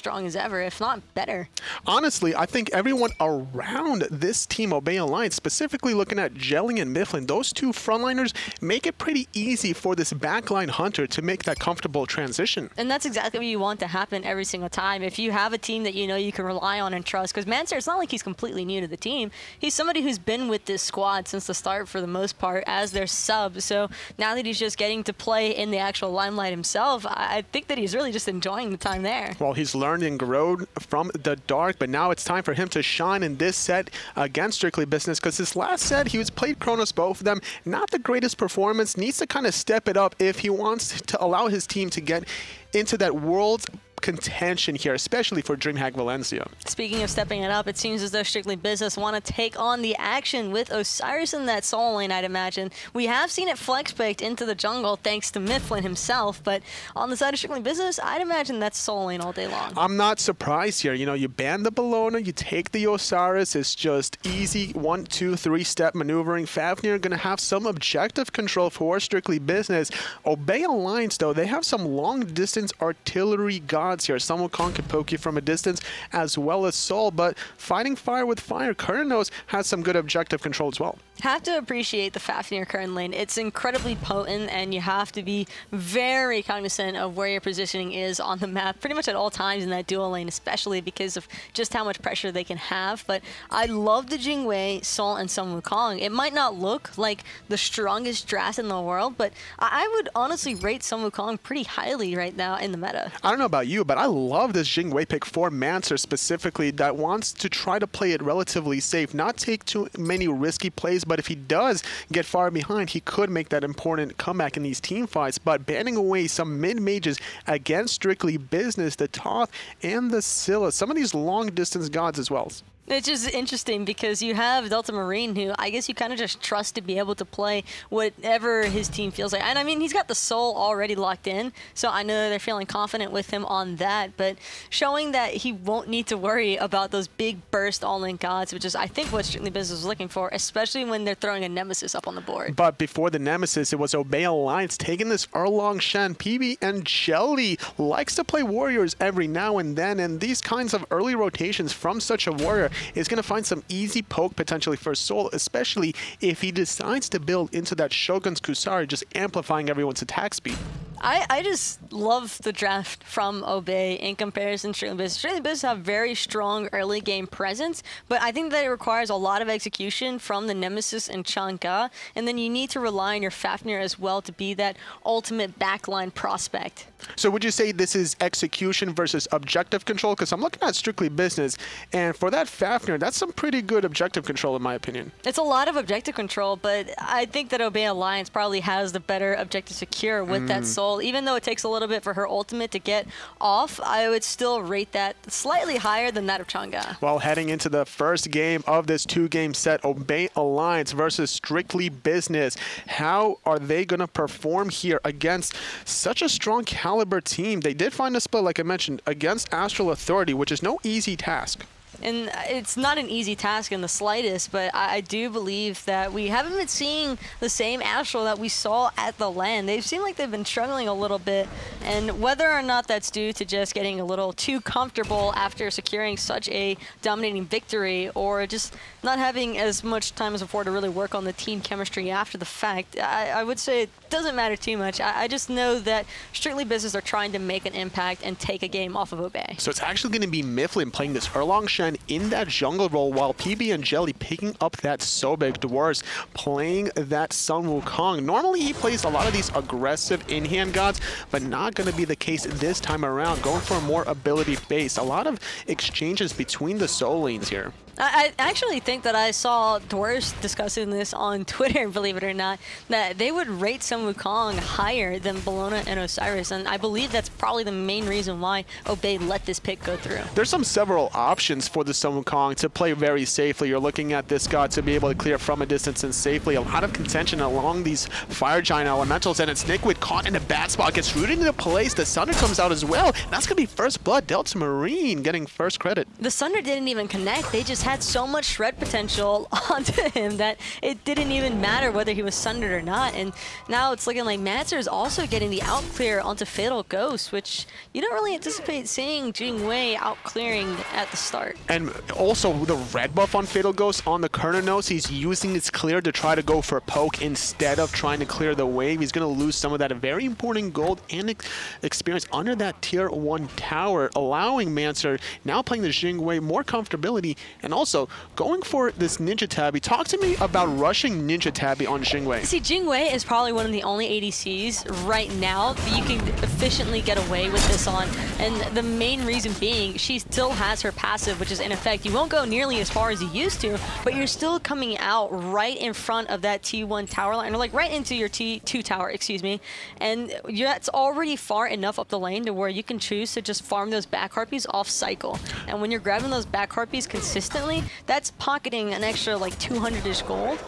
strong as ever, if not better. Honestly, I think everyone around this Team Obey Alliance, specifically looking at Jelly and Mifflin, those two frontliners make it pretty easy for this backline hunter to make that comfortable transition. And that's exactly what you want to happen every single time. If you have a team that you know you can rely on and trust, because Manser, it's not like he's completely new to the team. He's somebody who's been with this squad since the start for the most part as their sub. So now that he's just getting to play in the actual limelight himself, I think that he's really just enjoying the time there. Well, he's learned and grown from the dark, but now it's time for him to shine in this set against Strictly Business, because this last set, he was played Chronos, both of them. Not the greatest performance, needs to kind of step it up if he wants to allow his team to get into that world's contention here, especially for DreamHack Valencia. Speaking of stepping it up, it seems as though Strictly Business want to take on the action with Osiris in that solo lane, I'd imagine. We have seen it flex baked into the jungle thanks to Mifflin himself, but on the side of Strictly Business, I'd imagine that's solo lane all day long. I'm not surprised here. You know, you ban the Bellona, you take the Osiris, it's just easy 1, 2, 3-step maneuvering. Fafnir going to have some objective control for Strictly Business. Obey Alliance, though, they have some long-distance artillery gods here. Sun Wukong can poke you from a distance, as well as Sol, but fighting fire with fire, Kurnos has some good objective control as well. Have to appreciate the Fafnir current lane. It's incredibly potent, and you have to be very cognizant of where your positioning is on the map pretty much at all times in that dual lane, especially because of just how much pressure they can have. But I love the Jingwei, Sol, and Sun Wukong. It might not look like the strongest draft in the world, but I would honestly rate Sun Wukong pretty highly right now in the meta. I don't know about you, but I love this Jingwei pick for Manser specifically, that wants to try to play it relatively safe, not take too many risky plays, but if he does get far behind, he could make that important comeback in these team fights. But banning away some mid-mages against Strictly Business, the Toth and the Scylla, some of these long-distance gods as well. It's just interesting because you have Delta Marine, who I guess you kind of just trust to be able to play whatever his team feels like. And I mean, he's got the Soul already locked in, so I know they're feeling confident with him on that. But showing that he won't need to worry about those big burst all-in gods, which is, I think, what Strictly Business is looking for, especially when they're throwing a Nemesis up on the board. But before the Nemesis, it was Obey Alliance taking this Erlong Shen. PB and Jelly likes to play warriors every now and then, and these kinds of early rotations from such a warrior is going to find some easy poke potentially for Sol, especially if he decides to build into that Shogun's Kusari, just amplifying everyone's attack speed. I just love the draft from Obey in comparison to Strictly Business. Strictly Business have very strong early game presence, but I think that it requires a lot of execution from the Nemesis and Chanka, and then you need to rely on your Fafnir as well to be that ultimate backline prospect. So would you say this is execution versus objective control? Because I'm looking at Strictly Business, and for that Fafnir, that's some pretty good objective control in my opinion. It's a lot of objective control, but I think that Obey Alliance probably has the better objective secure with that Soul. Even though it takes a little bit for her ultimate to get off, I would still rate that slightly higher than that of Chang'e. Well, heading into the first game of this two-game set, Obey Alliance versus Strictly Business. How are they going to perform here against such a strong caliber team? They did find a split, like I mentioned, against Astral Authority, which is no easy task. And it's not an easy task in the slightest, but I do believe that we haven't been seeing the same Astral that we saw at the LAN. They've seemed like they've been struggling a little bit, and whether or not that's due to just getting a little too comfortable after securing such a dominating victory, or just not having as much time as before to really work on the team chemistry after the fact, I would say it doesn't matter too much. I just know that Strictly Business are trying to make an impact and take a game off of Obey. So it's actually going to be Mifflin playing this Erlong Shen in that jungle role, while PB and Jelly picking up that Sobek. Dwarves playing that Sun Wukong. Normally he plays a lot of these aggressive in-hand gods, but not going to be the case this time around, going for a more ability-based. A lot of exchanges between the soul lanes here. I actually think that I saw Dwarves discussing this on Twitter, believe it or not, that they would rate Sun Wukong higher than Bellona and Osiris, and I believe that's probably the main reason why Obey let this pick go through. There's several options for the Sun Wukong to play very safely. You're looking at this guy to be able to clear from a distance and safely. A lot of contention along these Fire Giant elementals, and it's Nickwood caught in a bad spot, gets rooted into place. The Sunder comes out as well. That's going to be first blood. Delta Marine getting first credit. The Sunder didn't even connect. They just had so much shred potential onto him that it didn't even matter whether he was sundered or not. And now it's looking like Mancer is also getting the out clear onto Fatal Ghost, which you don't really anticipate seeing Jingwei out clearing at the start. And also the red buff on Fatal Ghost on the Kernos, he's using his clear to try to go for a poke instead of trying to clear the wave. He's going to lose some of that very important gold and experience under that tier 1 tower, allowing Mancer now playing the Jingwei more comfortability and also going for this Ninja Tabby. Talk to me about rushing Ninja Tabby on Jingwei. See, Jingwei is probably one of the only ADCs right now that you can efficiently get away with this on, and the main reason being she still has her passive, which is in effect you won't go nearly as far as you used to, but you're still coming out right in front of that T1 tower line, or like right into your T2 tower, excuse me, and that's already far enough up the lane to where you can choose to just farm those back harpies off cycle. And when you're grabbing those back harpies consistently, that's pocketing an extra like 200-ish gold.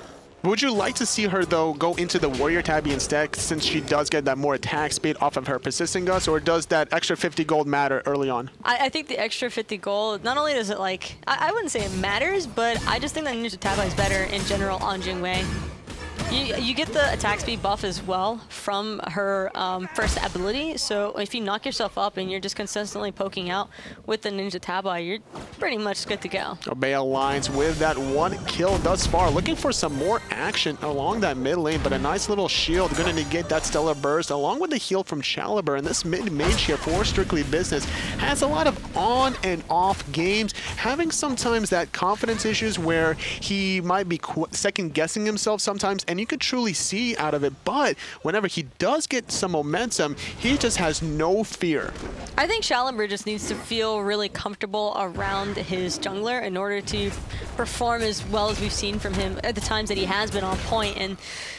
Would you like to see her, though, go into the Warrior Tabby instead, since she does get that more attack speed off of her Persistent Gust, or does that extra 50 gold matter early on? I think the extra 50 gold, not only does it like, I wouldn't say it matters, but I just think that Ninja Tabby is better in general on Jingwei. You get the attack speed buff as well from her first ability, so if you knock yourself up and you're just consistently poking out with the Ninja Tabby, you're pretty much good to go. Obey aligns with that 1 kill thus far, looking for some more action along that mid lane, but a nice little shield going to negate that Stellar Burst along with the heal from Chalibur. And this mid mage here for Strictly Business has a lot of on and off games, having sometimes that confidence issues where he might be second guessing himself sometimes, and you could truly see out of it, but whenever he does get some momentum, he just has no fear. I think Chalibur just needs to feel really comfortable around his jungler in order to perform as well as we've seen from him at the times that he has been on point. And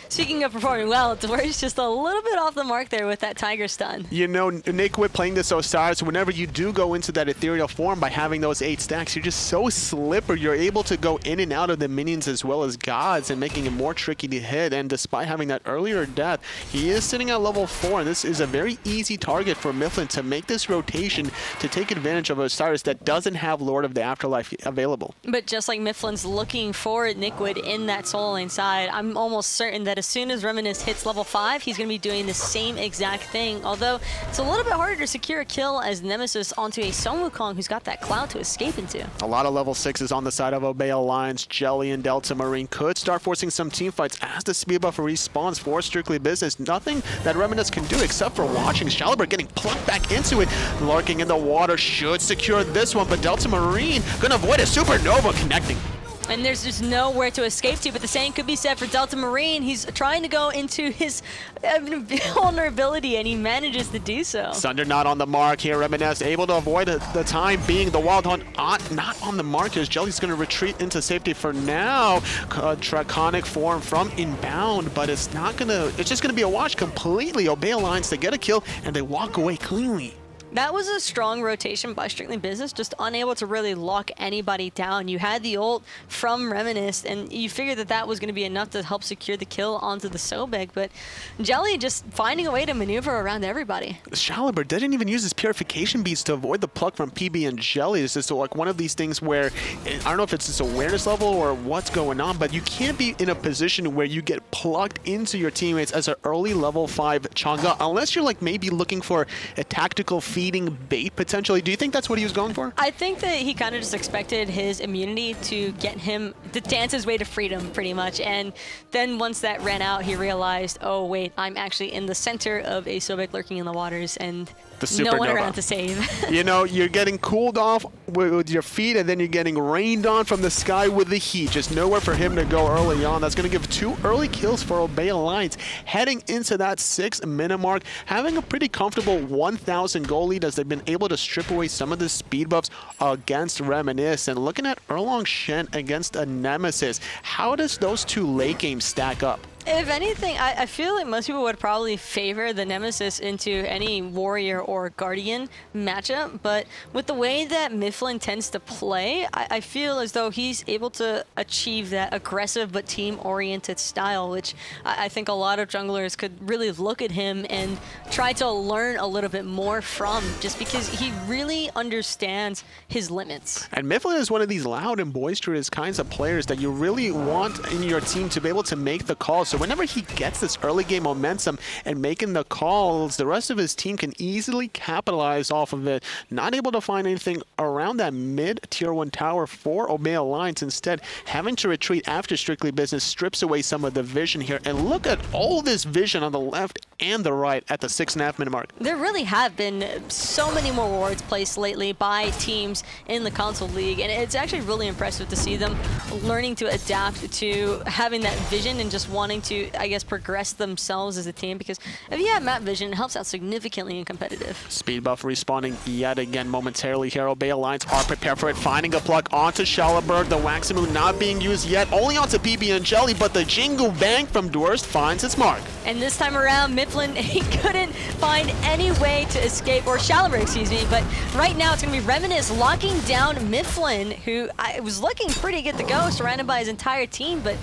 speaking of performing well, Dwayne's just a little bit off the mark there with that Tiger Stun. You know, Nickwood playing this Osiris, whenever you do go into that ethereal form by having those 8 stacks, you're just so slippery. You're able to go in and out of the minions as well as gods and making it more tricky to hit. And despite having that earlier death, he is sitting at level 4, and this is a very easy target for Mifflin to make this rotation to take advantage of Osiris that doesn't have Lord of the Afterlife available. But just like Mifflin's looking for Nickwood in that solo lane side, I'm almost certain that as soon as Reminisce hits level 5, he's going to be doing the same exact thing, although it's a little bit harder to secure a kill as Nemesis onto a Sun Wukong who's got that cloud to escape into. A lot of level 6s on the side of Obey Alliance. Jelly and Delta Marine could start forcing some team fights as the speed buff respawns for Strictly Business. Nothing that Reminisce can do except for watching. Chalibur getting plucked back into it. Lurking in the water should secure this one, but Delta Marine gonna avoid a Supernova connecting. And there's just nowhere to escape to, but the same could be said for Delta Marine. He's trying to go into his vulnerability, and he manages to do so. Sunder not on the mark here. Reminisce able to avoid the time being. The Wild Hunt not on the mark here. Jelly's going to retreat into safety for now. Draconic form from inbound, but it's not going to, it's just going to be a wash completely. Obey Alliance to get a kill, and they walk away cleanly. That was a strong rotation by Strictly Business, just unable to really lock anybody down. You had the ult from Reminisce, and you figured that that was going to be enough to help secure the kill onto the Sobek, but Jelly just finding a way to maneuver around everybody. Chalibur didn't even use his Purification Beads to avoid the pluck from PB and Jelly. It's just like one of these things where, I don't know if it's this awareness level or what's going on, but you can't be in a position where you get plugged into your teammates as an early level 5 Chang'e, unless you're like maybe looking for a tactical feeding bait potentially. Do you think that's what he was going for? I think that he kind of just expected his immunity to get him to dance his way to freedom pretty much, and then once that ran out he realized, oh wait, I'm actually in the center of a Sobek lurking in the waters and no one around to save. You know, you're getting cooled off with your feet, and then you're getting rained on from the sky with the heat. Just nowhere for him to go early on. That's going to give 2 early kills for Obey Alliance, heading into that 6-minute mark, having a pretty comfortable 1,000 goal lead as they've been able to strip away some of the speed buffs against Reminisce. And looking at Erlong Shen against a Nemesis, how does those 2 late games stack up? If anything, I feel like most people would probably favor the Nemesis into any Warrior or Guardian matchup, but with the way that Mifflin tends to play, I feel as though he's able to achieve that aggressive but team-oriented style, which I think a lot of junglers could really look at him and try to learn a little bit more from, just because he really understands his limits. And Mifflin is one of these loud and boisterous kinds of players that you really want in your team to be able to make the calls. So whenever he gets this early game momentum and making the calls, the rest of his team can easily capitalize off of it. Not able to find anything around that mid tier 1 tower for Obey Alliance. Instead, having to retreat after Strictly Business strips away some of the vision here. And look at all this vision on the left and the right at the 6.5 minute mark. There really have been so many more wards placed lately by teams in the console league, and it's actually really impressive to see them learning to adapt to having that vision and just wanting to, I guess, progress themselves as a team, because if you have map vision, it helps out significantly in competitive. Speed buff respawning yet again momentarily here. Obey Alliance are prepared for it, finding a pluck onto Schallenberg. The Waximu not being used yet, only onto PB and Jelly, but the Jingle Bang from Durst finds its mark. And this time around, Mifflin, he couldn't find any way to escape, or Schallenberg, excuse me, but right now it's going to be Reminisce locking down Mifflin, who was looking pretty good to go, surrounded by his entire team, but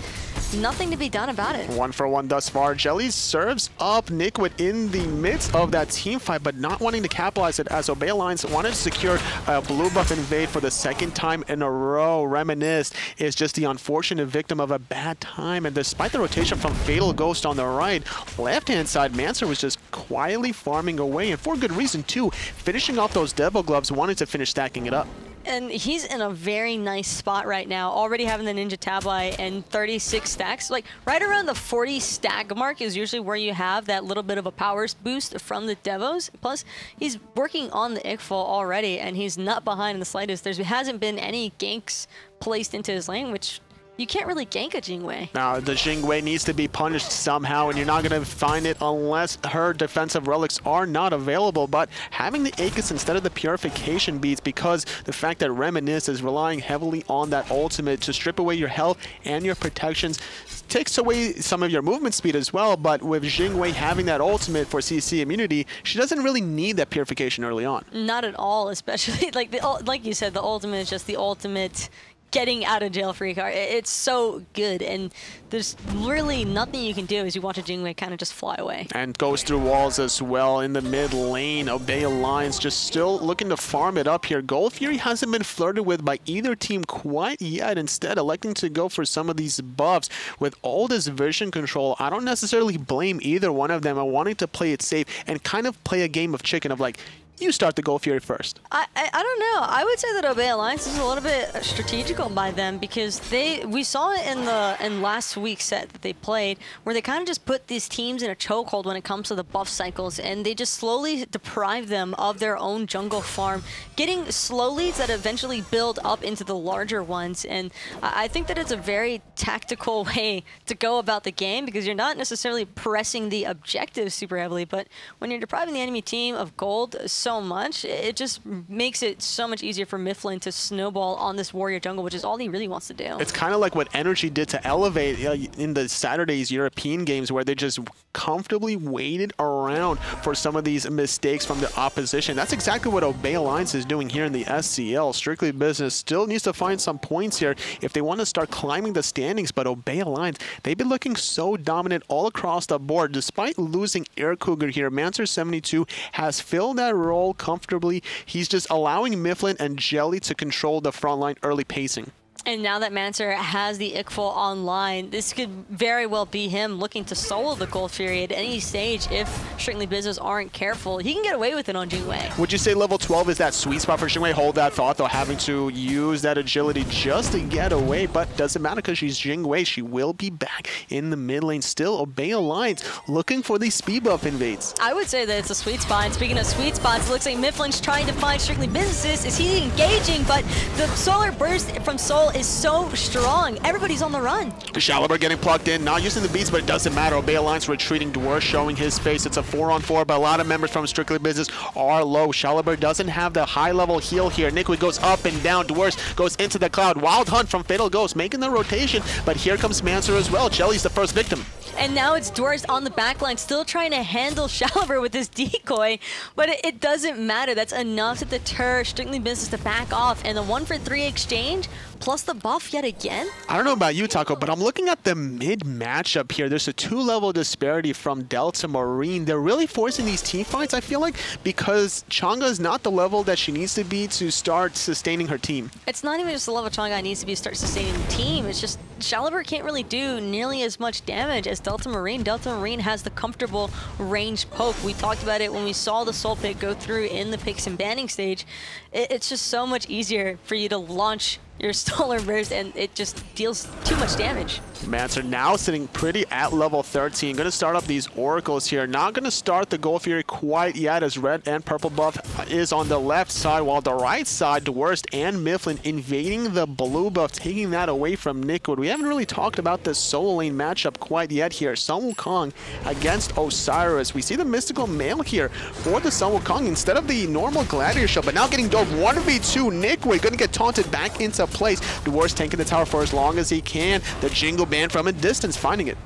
nothing to be done about it. 1 for 1 thus far. Jelly serves up Nickwood in the midst of that team fight, but not wanting to capitalize it as Obey Alliance wanted to secure a blue buff invade for the second time in a row. Reminisce is just the unfortunate victim of a bad time, and despite the rotation from Fatal Ghost on the right, left-hand side, Mancer was just quietly farming away, and for good reason too. Finishing off those Devil Gloves, wanted to finish stacking it up. And he's in a very nice spot right now, already having the Ninja Tableye and 36 stacks. Like, right around the 40 stack mark is usually where you have that little bit of a power boost from the Devos. Plus, he's working on the Ickfall already, and he's not behind in the slightest. There hasn't been any ganks placed into his lane, which you can't really gank a Jingwei. Now, the Jingwei needs to be punished somehow, and you're not going to find it unless her defensive relics are not available. But having the Aegis instead of the Purification beads, because the fact that Reminisce is relying heavily on that ultimate to strip away your health and your protections, takes away some of your movement speed as well. But with Jingwei having that ultimate for CC immunity, she doesn't really need that Purification early on. Not at all, especially like you said, the ultimate is just the ultimate getting out of jail free card. It's so good, and there's really nothing you can do as you watch a Jingwei kind of just fly away. And goes through walls as well in the mid lane. Obey Alliance just still looking to farm it up here. Gold Fury hasn't been flirted with by either team quite yet, instead electing to go for some of these buffs. With all this vision control, I don't necessarily blame either one of them on wanting to play it safe and kind of play a game of chicken of like, you start the Gold Fury first. I don't know. I would say that Obey Alliance is a little bit strategical by them, because we saw it in last week's set that they played, where they kind of just put these teams in a chokehold when it comes to the buff cycles, and they just slowly deprive them of their own jungle farm, getting slow leads that eventually build up into the larger ones. And I think that it's a very tactical way to go about the game, because you're not necessarily pressing the objectives super heavily, but when you're depriving the enemy team of gold so much, it just makes it so much easier for Mifflin to snowball on this warrior jungle, which is all he really wants to do. It's kind of like what Energy did to Elevate in the Saturday's European games, where they just comfortably waited around for some of these mistakes from the opposition. That's exactly what Obey Alliance is doing here in the SCL. Strictly Business still needs to find some points here if they want to start climbing the standings, but Obey Alliance, they've been looking so dominant all across the board. Despite losing Air Cougar here, Mancer72 has filled that role comfortably. He's just allowing Mifflin and Jelly to control the front line early pacing. And now that Mancer has the Ickfall online, this could very well be him looking to solo the Gold Fury at any stage if Strictly Business aren't careful. He can get away with it on Jingwei. Would you say level 12 is that sweet spot for Jingwei? Hold that thought, though, having to use that agility just to get away, but doesn't matter because she's Jingwei. She will be back in the mid lane. Still, Obey Alliance looking for these speed buff invades. I would say that it's a sweet spot. And speaking of sweet spots, it looks like Mifflin's trying to find Strictly Businesses. Is he engaging? But the solar burst from Soul is so strong. Everybody's on the run. Shaliber getting plugged in, not using the beats, but it doesn't matter. Obey Alliance retreating. Dwarf showing his face. It's a 4-on-4, but a lot of members from Strictly Business are low. Shaliber doesn't have the high-level heal here. Nickwood goes up and down. Dwarf goes into the cloud. Wild Hunt from Fatal Ghost making the rotation, but here comes Mancer as well. Jelly's the first victim. And now it's Dwarves on the backline, still trying to handle Shaliber with his decoy, but it doesn't matter. That's enough to deter Strictly Business to back off. And the 1-for-3 exchange, plus the buff yet again. I don't know about you, Taco, but I'm looking at the mid matchup here. There's a 2-level disparity from Delta Marine. They're really forcing these team fights, I feel like, because Chang'e is not the level that she needs to be to start sustaining her team. It's not even just the level Chang'e needs to be to start sustaining the team. It's just Shaliber can't really do nearly as much damage as Delta Marine. Delta Marine has the comfortable ranged poke. We talked about it when we saw the Soul Pit go through in the picks and banning stage. It's just so much easier for you to launch your Solar Burst, and it just deals too much damage. Mancer now sitting pretty at level 13. Going to start up these Oracles here. Not going to start the Gold Fury quite yet, as red and purple buff is on the left side, while the right side, Dwarst and Mifflin invading the blue buff, taking that away from Nickwood. We haven't really talked about this solo lane matchup quite yet here. Sun Wukong against Osiris. We see the Mystical Mail here for the Sun Wukong instead of the normal Gladiator shell, but now getting dove 1v2. Nickwood going to get taunted back into place. Dwarst tanking the tower for as long as he can. The Jingle Band from a distance finding it.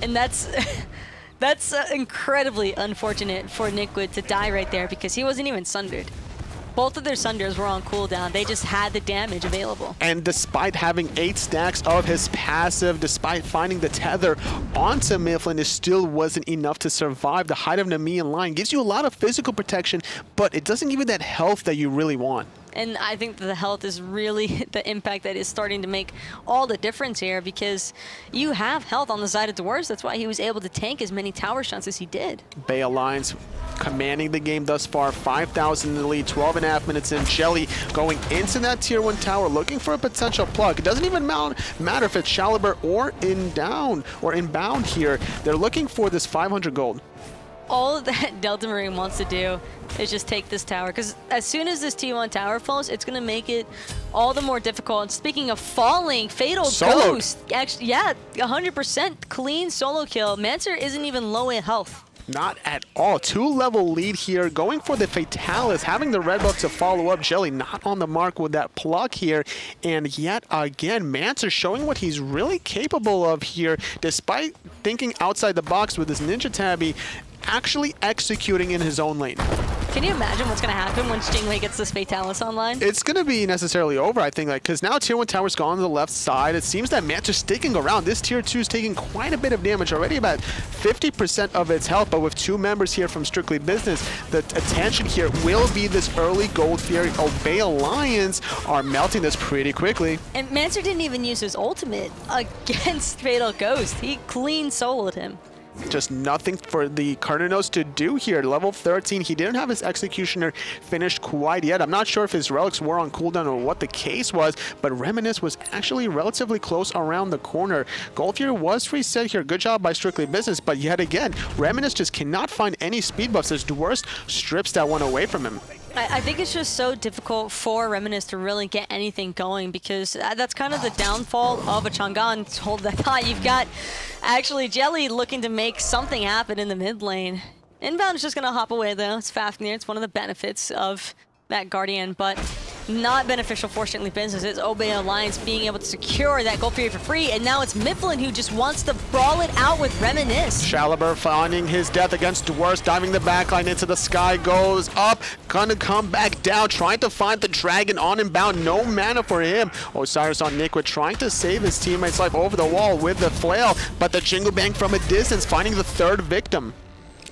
And that's incredibly unfortunate for Nickwood to die right there, because he wasn't even sundered. Both of their sunders were on cooldown. They just had the damage available. And despite having 8 stacks of his passive, despite finding the tether onto Mifflin, it still wasn't enough to survive. The height of Nemean line gives you a lot of physical protection, but it doesn't give you that health that you really want. And I think that the health is really the impact that is starting to make all the difference here, because you have health on the side of Dwarves. That's why he was able to tank as many tower shots as he did. Bay Alliance commanding the game thus far. 5,000 in the lead, 12.5 minutes in. Jelly going into that tier 1 tower, looking for a potential plug. It doesn't even matter if it's Shaliber or inbound here. They're looking for this 500 gold. All that Delta Marine wants to do is just take this tower, because as soon as this T1 tower falls, it's going to make it all the more difficult. And speaking of falling, Fatal Ghost, actually, yeah, 100% clean solo kill. Mancer isn't even low in health. Not at all. 2-level lead here, going for the Fatalis, having the red buff to follow up. Jelly not on the mark with that pluck here. And yet again, Mancer showing what he's really capable of here, despite thinking outside the box with his Ninja Tabby, actually executing in his own lane. Can you imagine what's going to happen once Jingwei gets this Fatalis online? It's going to be necessarily over, I think, because now Tier 1 Tower's gone to the left side. It seems that Mancer's sticking around. This Tier 2 is taking quite a bit of damage, already about 50% of its health, but with 2 members here from Strictly Business, the attention here will be this early Gold Fury. Obey Alliance are melting this pretty quickly. And Mancer didn't even use his ultimate against Fatal Ghost. He clean soloed him. Just nothing for the Carninos to do here. Level 13, he didn't have his Executioner finished quite yet. I'm not sure if his relics were on cooldown or what the case was, but Reminisce was actually relatively close around the corner. Gold Fury was reset here. Good job by Strictly Business, but yet again, Reminisce just cannot find any speed buffs as Dwarst strips that one away from him. I think it's just so difficult for Reminisce to really get anything going, because that's kind of the downfall of a Chang'e. Hold that thought. You've got actually Jelly looking to make something happen in the mid lane. Inbound is just going to hop away though. It's Fafnir. It's one of the benefits of that Guardian, but not beneficial for Strictly Business is Obey Alliance being able to secure that Gold Fury for free, and now it's Mifflin who just wants to brawl it out with Reminisce. Shaliber finding his death against Dwarst, diving the backline into the sky, goes up, gonna come back down, trying to find the dragon on inbound, no mana for him. Osiris on Nickwood trying to save his teammate's life over the wall with the flail, but the Jingle Bang from a distance, finding the 3rd victim.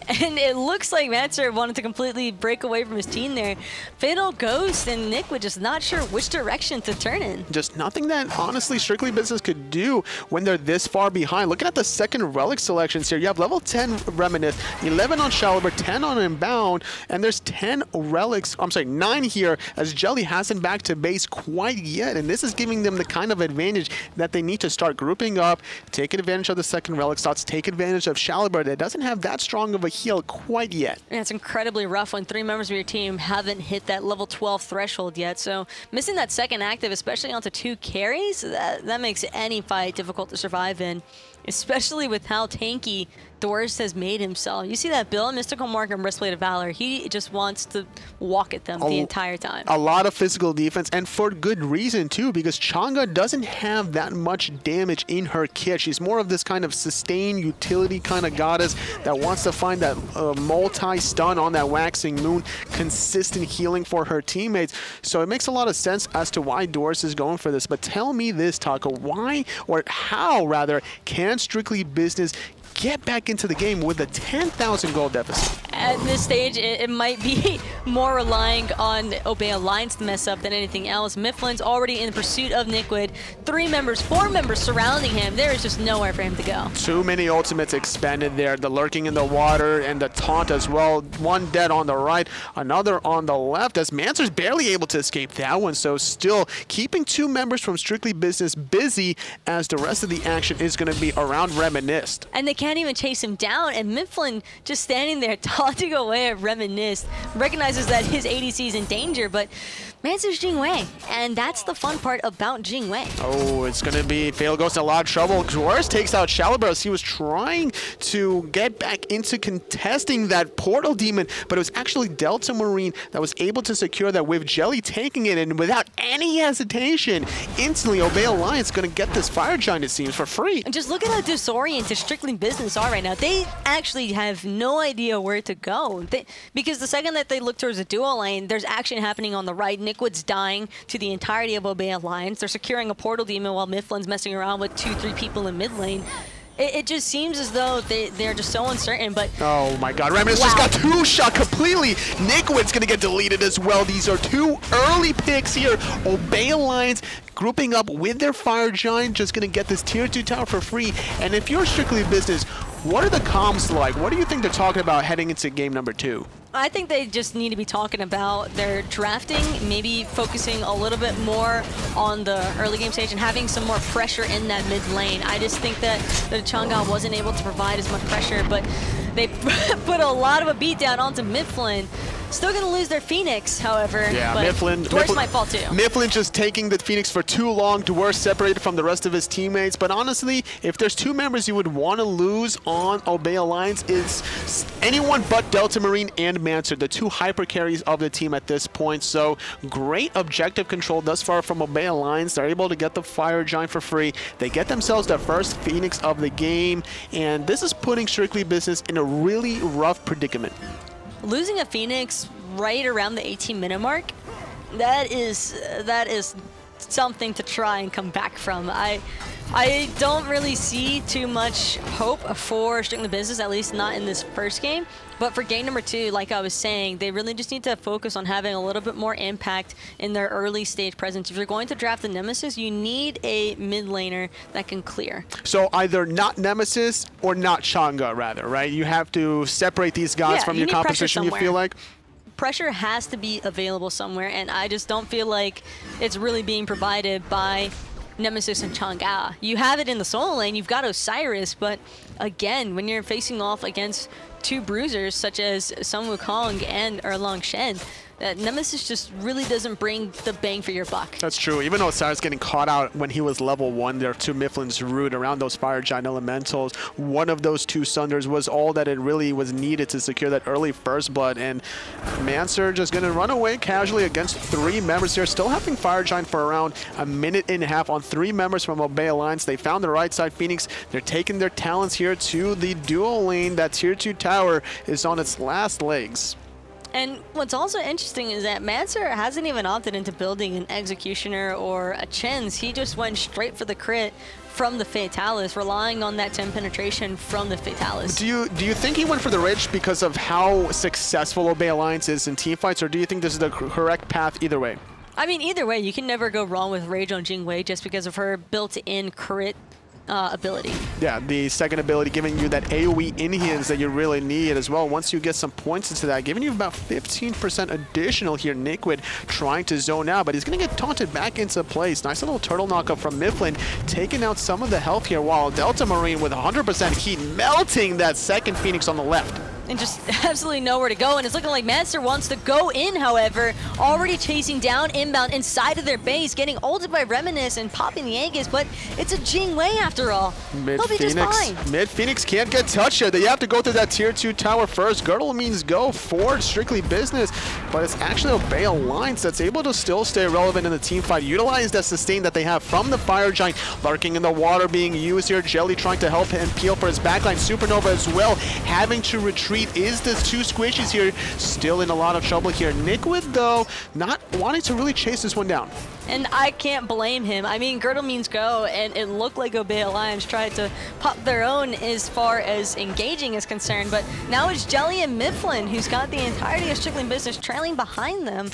And it looks like Mancer wanted to completely break away from his team there. Fatal Ghost and Nick were just not sure which direction to turn in. Just nothing that, honestly, Strictly Business could do when they're this far behind. Looking at the second relic selections here, you have level 10 Reminisce, 11 on Shaliber, 10 on Inbound, and there's 10 relics, I'm sorry, 9 here, as Jelly hasn't back to base quite yet, and this is giving them the kind of advantage that they need to start grouping up, take advantage of the second relic slots, take advantage of Shaliber that doesn't have that strong of a heal quite yet. And it's incredibly rough when 3 members of your team haven't hit that level 12 threshold yet. So missing that second active, especially onto 2 carries, that makes any fight difficult to survive in, especially with how tanky Doris has made himself. You see that build, Mystical Mark and Breastplate of Valor. He just wants to walk at them the entire time. A lot of physical defense, and for good reason too, because Chang'e doesn't have that much damage in her kit. She's more of this kind of sustained utility kind of goddess that wants to find that multi-stun on that Waxing Moon, consistent healing for her teammates. So it makes a lot of sense as to why Doris is going for this. But tell me this, Taco, why, or how rather, can Strictly Business get back into the game with a 10,000 gold deficit? At this stage, it might be more relying on Obey Alliance to mess up than anything else. Mifflin's already in pursuit of Nickwood. 3 members, 4 members surrounding him. There is just nowhere for him to go. Too many ultimates expended there. The lurking in the water and the taunt as well. One dead on the right, another on the left, as Mancer's barely able to escape that one. So still keeping 2 members from Strictly Business busy, as the rest of the action is going to be around Reminisce. And they can't even chase him down, and Mifflin just standing there taunting away at Reminisce, recognizes that his ADC is in danger, but Mancer's Jingwei, and that's the fun part about Jingwei. Oh, it's going to be Fatal Ghost in a lot of trouble. Doris takes out Shalibur. He was trying to get back into contesting that Portal Demon, but it was actually Delta Marine that was able to secure that with Jelly taking it, and without any hesitation, instantly Obey Alliance going to get this Fire Giant, it seems, for free. And just look at how disoriented Strictly Business are right now. They actually have no idea where to go. Because the second that they look towards the dual lane, there's action happening on the right. Nickwood's dying to the entirety of Obey Alliance. They're securing a Portal Demon while Mifflin's messing around with 2-3 people in mid lane. It just seems as though they're just so uncertain, but... Oh my god, Reminisce just got 2-shot completely. Nickwood's going to get deleted as well. These are 2 early picks here. Obey Alliance grouping up with their Fire Giant, just going to get this tier 2 tower for free. And if you're Strictly Business, what are the comms like? What do you think they're talking about heading into game number 2? I think they just need to be talking about their drafting, maybe focusing a little bit more on the early game stage and having some more pressure in that mid lane. I just think that the Chang'e wasn't able to provide as much pressure, but they put a lot of a beat down onto Mifflin. Still going to lose their Phoenix, however. Yeah, but Doris might fall too. Mifflin just taking the Phoenix for too long. Doris separated from the rest of his teammates. But honestly, if there's 2 members you would want to lose on Obey Alliance, it's anyone but Delta Marine and Mancer, the 2 hyper carries of the team at this point. So great objective control thus far from Obey Alliance. They're able to get the Fire Giant for free. They get themselves their first Phoenix of the game. And this is putting Strictly Business in a really rough predicament. Losing a Phoenix right around the 18-minute mark, that is something to try and come back from. I don't really see too much hope for Strictly Business, at least not in this first game. But for game number 2, like I was saying, they really just need to focus on having a little bit more impact in their early stage presence. If you're going to draft the Nemesis, you need a mid laner that can clear. So either not Nemesis or not Chang'e, rather, right? You have to separate these guys from your composition, you feel like? Pressure has to be available somewhere, and I just don't feel like it's really being provided by Nemesis and Chang'e. You have it in the solo lane, you've got Osiris, but again, when you're facing off against 2 bruisers such as Sun Wukong and Erlang Shen, Nemesis just really doesn't bring the bang for your buck. That's true. Even though Osiris getting caught out when he was level 1 there to Mifflin's root around those Fire Giant Elementals, one of those 2 Sunders was all that it really was needed to secure that early first blood. And Mancer just going to run away casually against 3 members here, still having Fire Giant for around a minute and a half on 3 members from Obey Alliance. They found the right side Phoenix. They're taking their talents here to the dual lane. That tier 2 tower is on its last legs. And what's also interesting is that Mancer hasn't even opted into building an Executioner or a Chins. He just went straight for the crit from the Fatalis, relying on that 10 penetration from the Fatalis. Do you think he went for the Rage because of how successful Obey Alliance is in teamfights, or do you think this is the correct path either way? I mean, either way, you can never go wrong with Rage on Jingwei just because of her built-in crit ability. Yeah, the second ability giving you that AoE inhibs that you really need as well. Once you get some points into that, giving you about 15% additional here. Nickwood trying to zone out, but he's going to get taunted back into place. Nice little turtle knockup from Mifflin, taking out some of the health here, while Delta Marine with 100% heat melting that second Phoenix on the left. and just absolutely nowhere to go. And it's looking like Manster wants to go in, however, already chasing down inbound inside of their base, getting ulted by Reminisce and popping the Aegis, but it's a Jing Wei after all. He'll be just fine. Mid Phoenix can't get touched here. They have to go through that tier 2 tower first. Girdle means go forward, strictly business, but it's actually Obey Alliance that's able to still stay relevant in the team fight. Utilize that sustain that they have from the Fire Giant, lurking in the water being used here. Jelly trying to help him peel for his backline. Supernova as well, having to retreat. Is this 2 squishies here? Still in a lot of trouble here. Nickwood, though, not wanting to really chase this one down. And I can't blame him. I mean, Girdle means go, and it looked like Obey Alliance tried to pop their own as far as engaging is concerned, but now it's Jelly and Mifflin who's got the entirety of Strictly Business trailing behind them.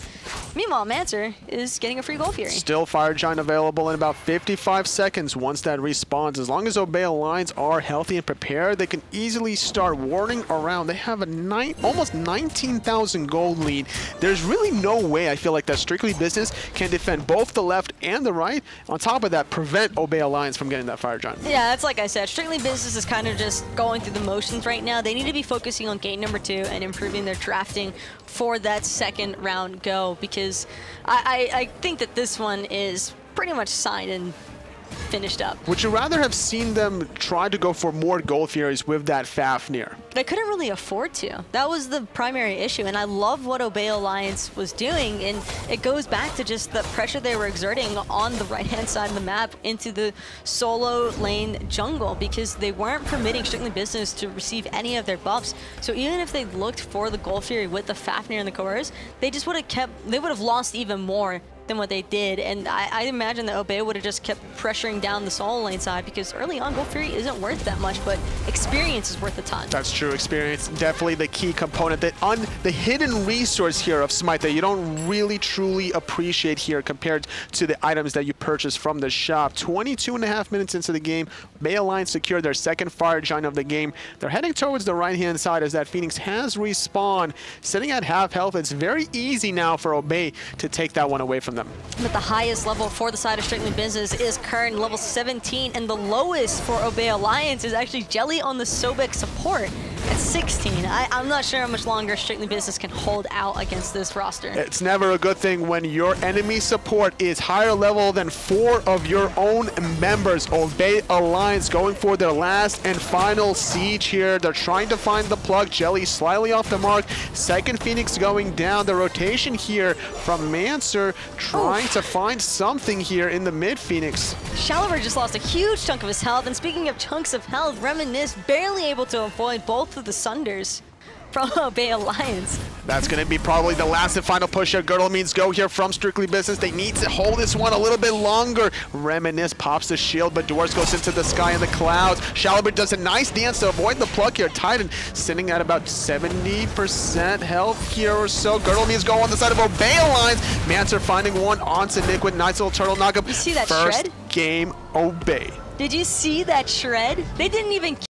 Meanwhile, Mancer is getting a free Gold Fury. Still Fire Giant available in about 55 seconds once that respawns. As long as Obey Alliance are healthy and prepared, they can easily start warding around. They have a almost 19,000 gold lead. There's really no way I feel like that Strictly Business can defend both the left and the right. On top of that, prevent Obey Alliance from getting that Fire Giant. Yeah, that's like I said. Strictly Business is kind of just going through the motions right now. They need to be focusing on gate number 2 and improving their drafting for that second round go, because I think that this one is pretty much signed and finished up. Would you rather have seen them try to go for more Gold Furies with that Fafnir? They couldn't really afford to. That was the primary issue, and I love what Obey Alliance was doing, and it goes back to just the pressure they were exerting on the right-hand side of the map into the solo lane jungle, because they weren't permitting Strictly Business to receive any of their buffs. So even if they looked for the Gold Fury with the Fafnir and the Coerce, they just would have lost even more than what they did, and I imagine that Obey would have just kept pressuring down the solo lane side, because early on Gold Fury isn't worth that much, but experience is worth a ton. That's true. Experience, definitely the key component, the hidden resource here of SMITE that you don't really truly appreciate here compared to the items that you purchase from the shop. 22.5 minutes into the game, Obey Alliance secured their second Fire Giant of the game. They're heading towards the right-hand side as that Phoenix has respawned. Sitting at half health, it's very easy now for Obey to take that one away from them. But the highest level for the side of Strictly Business is Kern, level 17, and the lowest for Obey Alliance is actually Jelly on the Sobek support at 16. I'm not sure how much longer Strictly Business can hold out against this roster. It's never a good thing when your enemy support is higher level than 4 of your own members. Obey Alliance going for their last and final siege here. They're trying to find the plug. Jelly slightly off the mark. Second Phoenix going down. The rotation here from Mancer trying to find something here in the mid Phoenix. Shaliver just lost a huge chunk of his health, and speaking of chunks of health, Reminisce barely able to avoid both of the Sunders from Obey Alliance. That's going to be probably the last and final push here. Girdle means go here from Strictly Business. They need to hold this one a little bit longer. Reminisce pops the shield, but Dwarves goes into the sky and the clouds. Shaliber does a nice dance to avoid the pluck here. Titan sitting at about 70% health here or so. Girdle means go on the side of Obey Alliance. Mancer finding one onto Nick with nice little turtle knockup. You see that First shred? game, Obey. Did you see that shred? They didn't even